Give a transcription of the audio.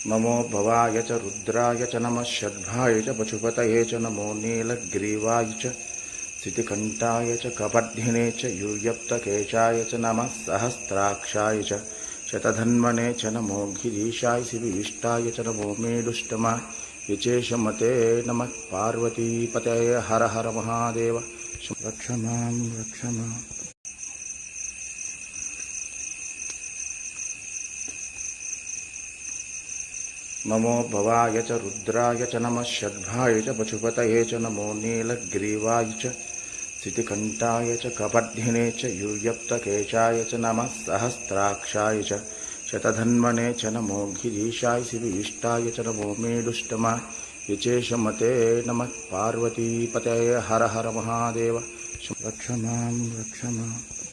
नमो भवाय च रुद्राय च नमः शर्भाय च पशुपतये च नमो नीलग्रीवाय च स्थितिकण्ठाय च कपर्धिने च यूयप्तकेशाय च नमः सहस्राक्षाय च शतधन्वने च नमो गिरीशाय शिविविष्टाय च नमो मेडुष्टमा विचेशमते नमः पार्वतीपतये हर हर महादेव रक्ष मां रक्ष माम्। नमो भवाय च रुद्राय च नमः शर्भाय च पशुपतये च नमो नीलग्रीवाय च स्थितिकण्ठाय च कपर्धिने च यूयप्तकेशाय च नमः सहस्राक्षाय च शतधन्वने च नमो गिरीशाय शिविविष्टाय च नमो मेडुष्टमा विचेशमते नमः पार्वतीपतये हर हर महादेव रक्ष मां रक्ष माम्।